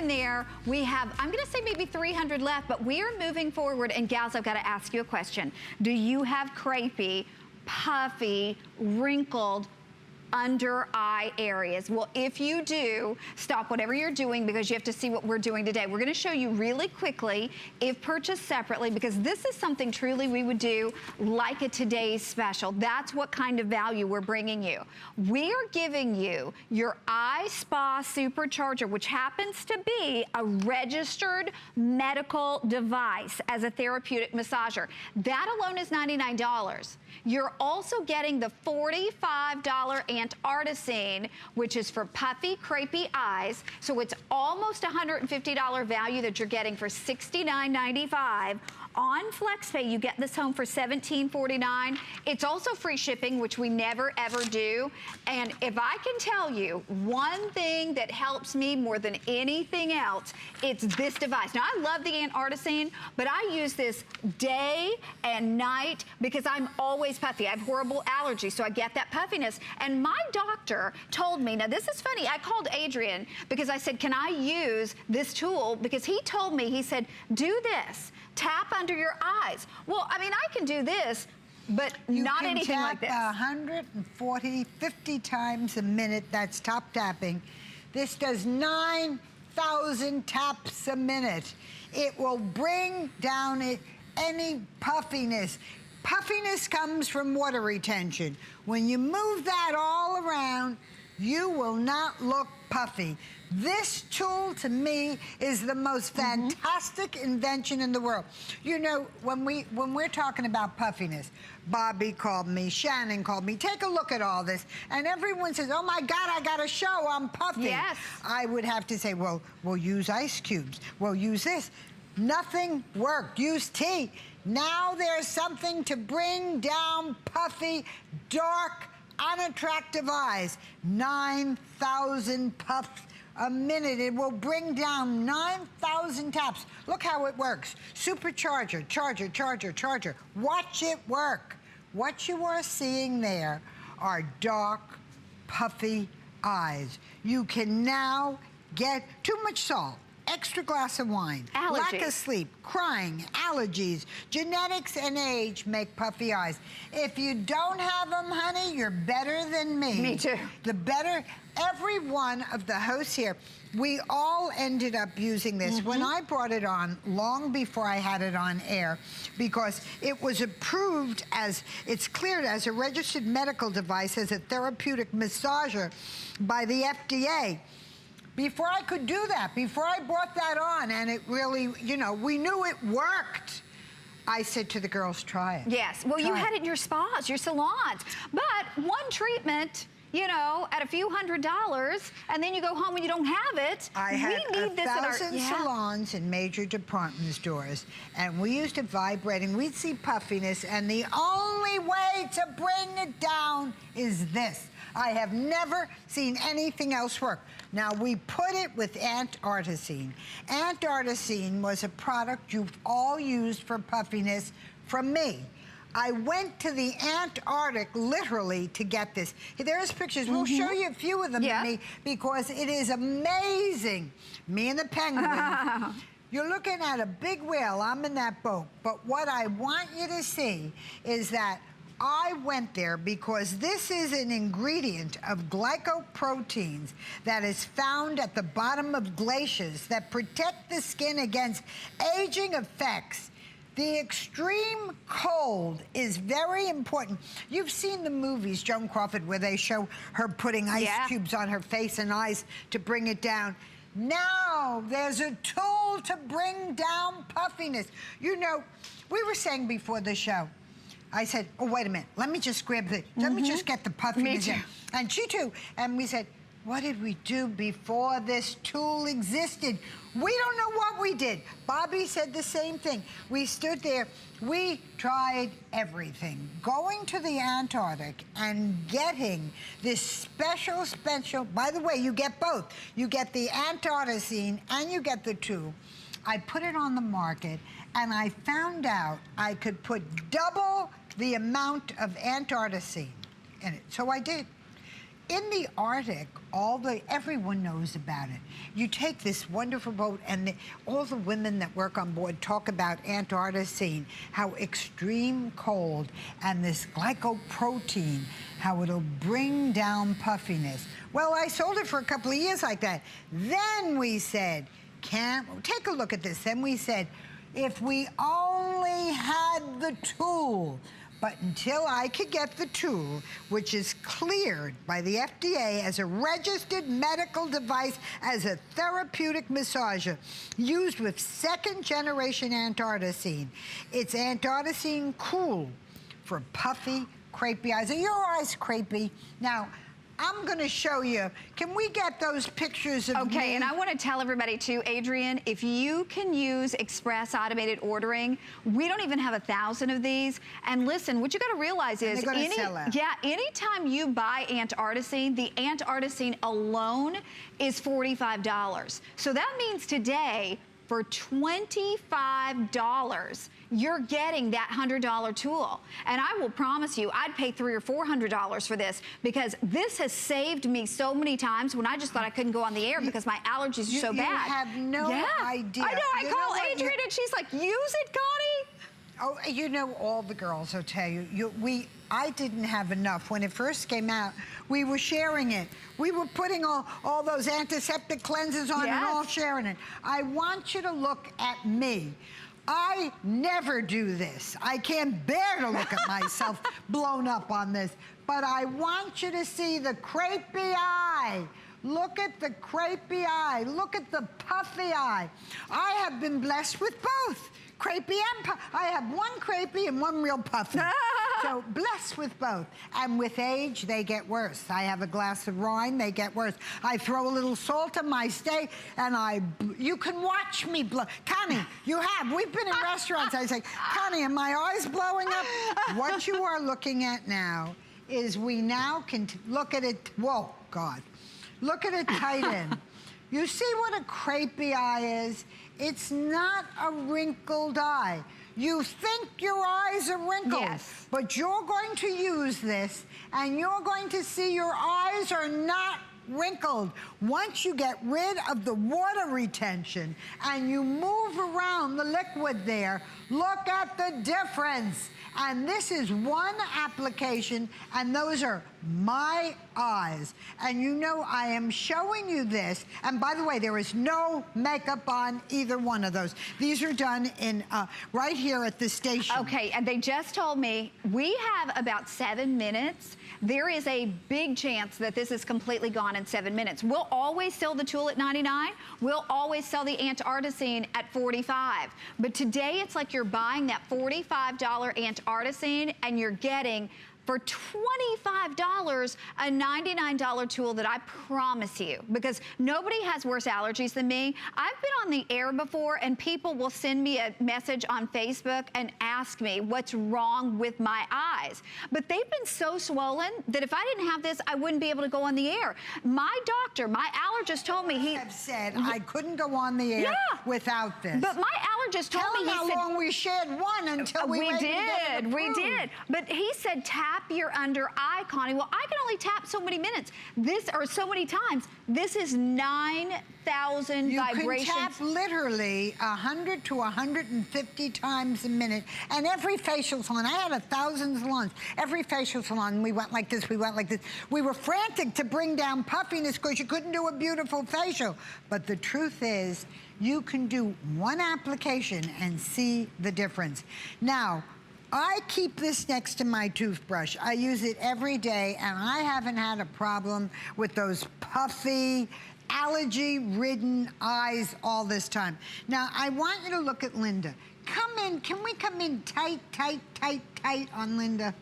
there. We have, I'm gonna say maybe 300 left, but we are moving forward. And gals, I've gotta ask you a question. Do you have crepey, puffy, wrinkled, under eye areas? Well, if you do, stop whatever you're doing because you have to see what we're doing today. We're gonna show you really quickly, if purchased separately, because this is something truly we would do like a today's special. That's what kind of value we're bringing you. We are giving you your Eye Spa Supercharger, which happens to be a registered medical device as a therapeutic massager. That alone is $99. You're also getting the $45 Antarcticine, which is for puffy, crepey eyes. So it's almost $150 value that you're getting for $69.95. On FlexPay, you get this home for $17.49. It's also free shipping, which we never ever do. And if I can tell you one thing that helps me more than anything else, it's this device. Now, I love the Antarcticine, but I use this day and night because I'm always puffy. I have horrible allergies, so I get that puffiness. And my doctor told me, now this is funny, I called Adrian because I said, can I use this tool? Because he told me, he said, do this. Tap under your eyes. Well, I mean, I can do this, but not anything like this. 140, 50 times a minute. That's top tapping. This does 9,000 taps a minute. It will bring down any puffiness. Puffiness comes from water retention. When you move that all around, you will not look puffy. This tool, to me, is the most fantastic invention in the world. You know, when we're talking about puffiness, Bobby called me, Shannon called me, take a look at all this. And everyone says, oh my God, I got a show, I'm puffy. Yes. I would have to say, well, we'll use ice cubes. We'll use this. Nothing worked. Use tea. Now there's something to bring down puffy, dark, unattractive eyes. 9,000 puffs a minute. It will bring down 9,000 taps. Look how it works. Supercharger, charger, charger, charger. Watch it work. What you are seeing there are dark, puffy eyes. You can now get too much salt, extra glass of wine, lack of sleep, crying, allergies, genetics and age make puffy eyes. If you don't have them, honey, you're better than me. Me too. The better, every one of the hosts here, we all ended up using this. When I brought it on, long before I had it on air, because it was approved as, it's cleared as a registered medical device, as a therapeutic massager by the FDA. Before I could do that, before I brought that on, and it really, you know, we knew it worked, I said to the girls, try it. Yes, well, you had it in your spas, your salons, but one treatment, you know, at a few $100s, and then you go home and you don't have it. I had 1,000 salons in major department stores, and we used it vibrating. We'd see puffiness, and the only way to bring it down is this. I have never seen anything else work. Now, we put it with Antarcticine. Antarcticine was a product you've all used for puffiness from me. I went to the Antarctic, literally, to get this. There's pictures. We'll show you a few of them to me, because it is amazing. Me and the penguin. You're looking at a big whale. I'm in that boat. But what I want you to see is that I went there because this is an ingredient of glycoproteins that is found at the bottom of glaciers that protect the skin against aging effects. The extreme cold is very important. You've seen the movies, Joan Crawford, where they show her putting ice cubes on her face and eyes to bring it down. Now there's a tool to bring down puffiness. You know, we were saying before the show, I said, oh, wait a minute, let me just grab the, let me just get the puffiness in. And she too. And we said, what did we do before this tool existed? We don't know what we did. Bobby said the same thing. We stood there, we tried everything. Going to the Antarctic and getting this special, by the way, you get both. You get the Antarcticine and you get the tool. I put it on the market, and I found out I could put double the amount of Antarcticine in it. So I did. in the Arctic, everyone knows about it. You take this wonderful boat, and all the women that work on board talk about Antarcticine, how extreme cold and this glycoprotein, how it'll bring down puffiness. Well, I sold it for a couple of years like that. Then we said, take a look at this. Then we said, if we only had the tool. But until I could get the tool, which is cleared by the FDA as a registered medical device, as a therapeutic massager, used with second-generation Antarcticine. It's Antarcticine Cool for puffy, crepey eyes. Are your eyes crepey? Now, I'm going to show you. Can we get those pictures of me? Okay, and I want to tell everybody too, Adrienne, if you can use express automated ordering, we don't even have 1,000 of these. And listen, what you got to realize is, anytime you buy Antarcticine, the Antarcticine alone is $45. So that means today, for $25, you're getting that $100 tool. And I will promise you, I'd pay $300 or $400 for this, because this has saved me so many times when I just thought I couldn't go on the air because my allergies are so bad. You have no idea. I know, I call Adrienne and she's like, use it, Connie. Oh, you know, all the girls will tell you, I didn't have enough. When it first came out, we were sharing it. We were putting all those antiseptic cleansers on and all sharing it. I want you to look at me. I never do this. I can't bear to look at myself blown up on this. But I want you to see the crepey eye. Look at the crepey eye. Look at the puffy eye. I have been blessed with both. Crepey and puffy. I have one crepey and one real puffy. So blessed with both. And with age, they get worse. I have a glass of wine, they get worse. I throw a little salt on my steak, and you can watch me blow. Connie, we've been in restaurants. I say, Connie, are my eyes blowing up? What you are looking at now is we now can look at it. Whoa, God. Look at it tighten. You see what a crepey eye is? It's not a wrinkled eye. You think your eyes are wrinkled, but you're going to use this, and you're going to see your eyes are not wrinkled. Once you get rid of the water retention and you move around the liquid there, look at the difference. And this is one application, and those are my eyes. And you know, I am showing you this. And by the way, there is no makeup on either one of those. These are done in right here at the station. Okay, and they just told me we have about 7 minutes. There is a big chance that this is completely gone in 7 minutes. We'll always sell the tool at $99. We'll always sell the Antarcticine at $45. But today, it's like you're buying that $45 Antarcticine, and you're getting, for $25, a $99 tool that I promise you, because nobody has worse allergies than me. I've been on the air before, and people will send me a message on Facebook and ask me what's wrong with my eyes. But they've been so swollen that if I didn't have this, I wouldn't be able to go on the air. My doctor, my allergist told me he said I couldn't go on the air without this. But my allergist told me, how long we shared one until we did. But he said, tap your under eye, Connie. Well, I can only tap so many minutes. So many times. This is 9,000 vibrations. You can tap literally 100 to 150 times a minute. And every facial salon, I had 1,000 salons. Every facial salon, we went like this, we went like this. We were frantic to bring down puffiness because you couldn't do a beautiful facial. But the truth is, you can do one application and see the difference. Now, I keep this next to my toothbrush. I use it every day, and I haven't had a problem with those puffy, allergy-ridden eyes all this time. Now, I want you to look at Linda. Come in. Can we come in tight, tight, tight, tight on Linda?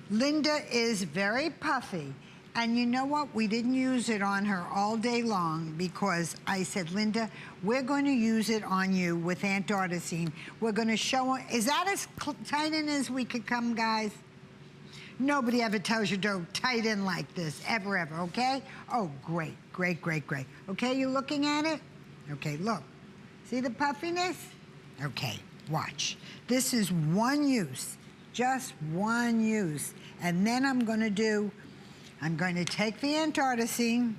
Linda is very puffy. And you know what? We didn't use it on her all day long because I said, Linda, we're going to use it on you with Antarcticine. We're going to show her. Is that as tight in as we could come, guys? Nobody ever tells you to tight in like this, ever, ever, okay? Oh, great, great, great, great. Okay, you looking at it? Okay, look. See the puffiness? Okay, watch. This is one use, just one use. And then I'm going to do I'm going to take the Antarcticine,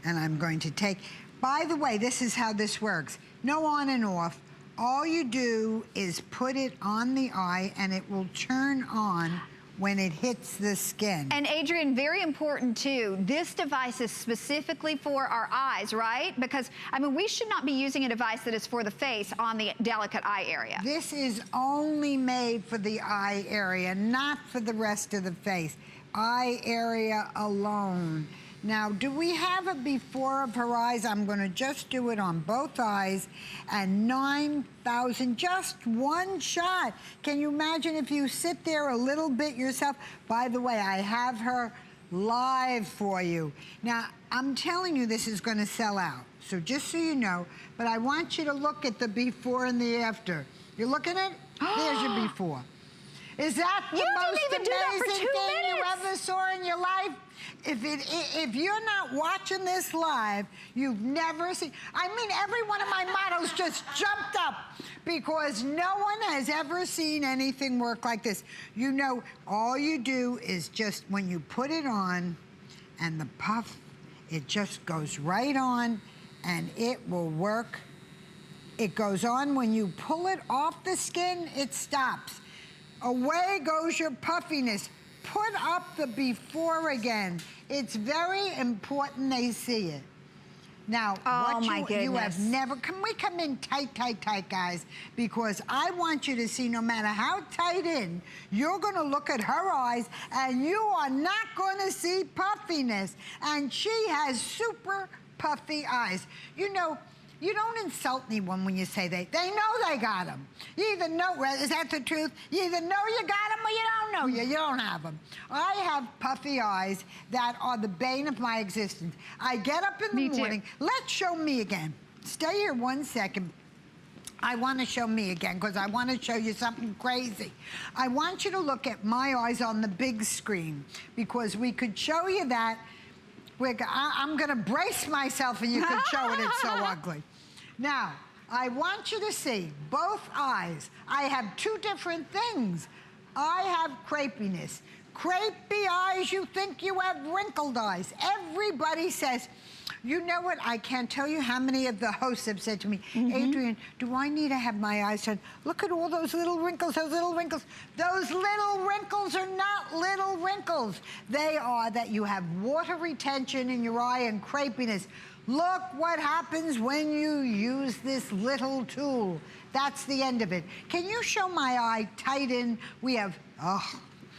and I'm going to take, by the way, this is how this works. No on and off. All you do is put it on the eye, and it will turn on when it hits the skin. And Adrienne, very important too, this device is specifically for our eyes, right? Because, I mean, we should not be using a device that is for the face on the delicate eye area. This is only made for the eye area, not for the rest of the face. Eye area alone. Now, do we have a before of her eyes? I'm gonna just do it on both eyes, and 9,000, just one shot. Can you imagine if you sit there a little bit yourself? By the way, I have her live for you. Now, I'm telling you this is gonna sell out, so just so you know, but I want you to look at the before and the after. You're looking at it? There's your before. Is that the most amazing thing you ever saw in your life? If you're not watching this live, you've never seen. I mean, every one of my models just jumped up because no one has ever seen anything work like this. You know, all you do is just, when you put it on and the puff, it just goes right on and it will work. It goes on. When you pull it off the skin, it stops. Away goes your puffiness. Put up the before again. It's very important they see it. Now, you have never, can we come in tight, tight, tight, guys? Because I want you to see, no matter how tight in, you're gonna look at her eyes and you are not gonna see puffiness. And she has super puffy eyes. You know, you don't insult anyone when you say they know they got them. You either know, is that the truth? You either know you got them or you don't know you don't have them. I have puffy eyes that are the bane of my existence. I get up in the morning. Let's show me again. Stay here 1 second. I want to show me again because I want to show you something crazy. I want you to look at my eyes on the big screen because we could show you that. I'm going to brace myself and you can show it. It's so ugly. Now, I want you to see both eyes. I have two different things. I have crepiness. Crepey eyes, you think you have wrinkled eyes. Everybody says, you know what? I can't tell you how many of the hosts have said to me, Adrienne, do I need to have my eyes done? Look at all those little wrinkles, those little wrinkles. Those little wrinkles are not little wrinkles. They are that you have water retention in your eye and crepiness. Look what happens when you use this little tool. That's the end of it. Can you show my eye tight in? We have,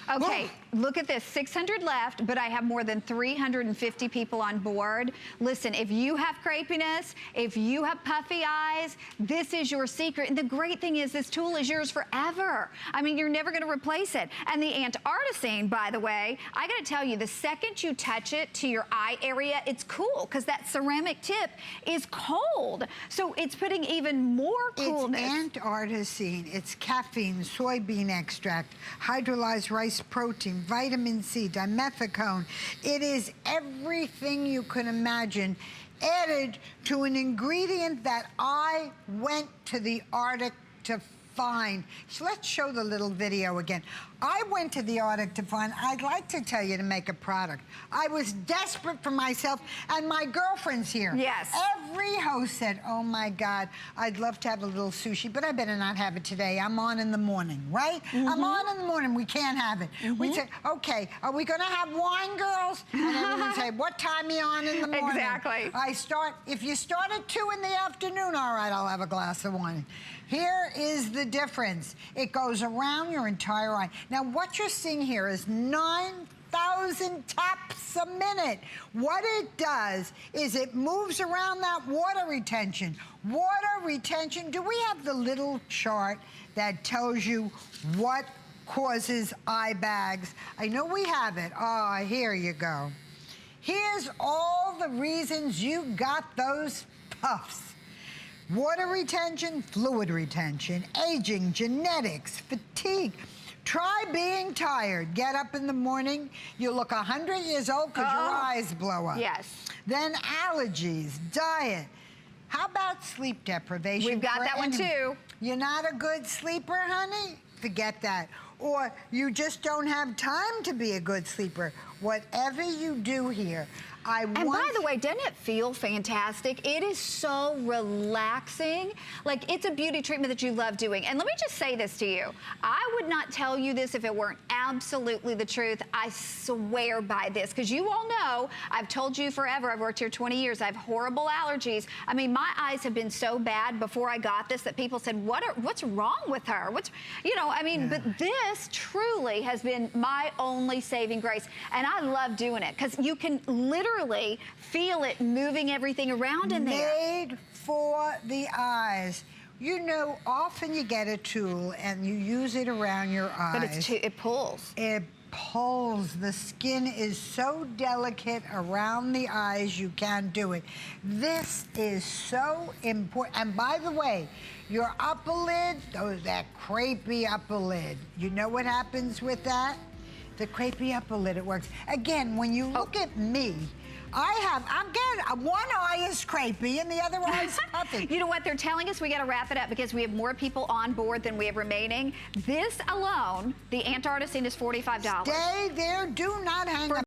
Okay, look at this, 600 left, but I have more than 350 people on board. Listen, if you have crepiness, if you have puffy eyes, this is your secret. And the great thing is this tool is yours forever. I mean, you're never gonna replace it. And the Antarcticine, by the way, I gotta tell you, the second you touch it to your eye area, it's cool, because that ceramic tip is cold. So it's putting even more coolness. It's Antarcticine, it's caffeine, soybean extract, hydrolyzed rice protein, vitamin C, dimethicone. It is everything you can imagine added to an ingredient that I went to the Arctic to find. So let's show the little video again. I went to the Arctic to find, I'd like to tell you to make a product. I was desperate for myself, and my girlfriend's here. Yes. Every host said, oh my God, I'd love to have a little sushi, but I better not have it today. I'm on in the morning, right? I'm on in the morning, we can't have it. We'd say, okay, are we gonna have wine, girls? And then we'd say, what time are you on in the morning? Exactly. If you start at 2 in the afternoon, all right, I'll have a glass of wine. Here is the difference. It goes around your entire eye. Now, what you're seeing here is 9,000 taps a minute. What it does is it moves around that water retention. Water retention, do we have the little chart that tells you what causes eye bags? I know we have it. Ah, here you go. Here's all the reasons you got those puffs. Water retention, fluid retention, aging, genetics, fatigue. Try being tired. Get up in the morning, you look 100 years old because your eyes blow up. Yes. Then allergies, diet. How about sleep deprivation? We've got that one too. You're not a good sleeper, honey? forget that. Or you just don't have time to be a good sleeper. Whatever you do here, and by the way, doesn't it feel fantastic? It is so relaxing. Like, it's a beauty treatment that you love doing. And let me just say this to you. I would not tell you this if it weren't absolutely the truth. I swear by this, because you all know, I've told you forever, I've worked here 20 years, I have horrible allergies. I mean, my eyes have been so bad before I got this that people said, what's wrong with her? But this truly has been my only saving grace. And I love doing it, because you can literally feel it moving everything around in there. Made for the eyes. You know, often you get a tool and you use it around your eyes. But it pulls. It pulls. The skin is so delicate around the eyes, you can't do it. This is so important. And by the way, your upper lid, that crepey upper lid, you know what happens with that? The crepey upper lid, it works. Again, when you look at me, one eye is crepey and the other eye is puffy. You know what? They're telling us we got to wrap it up because we have more people on board than we have remaining. This alone, the Antarcticine, is $45. Stay there. Do not hang up.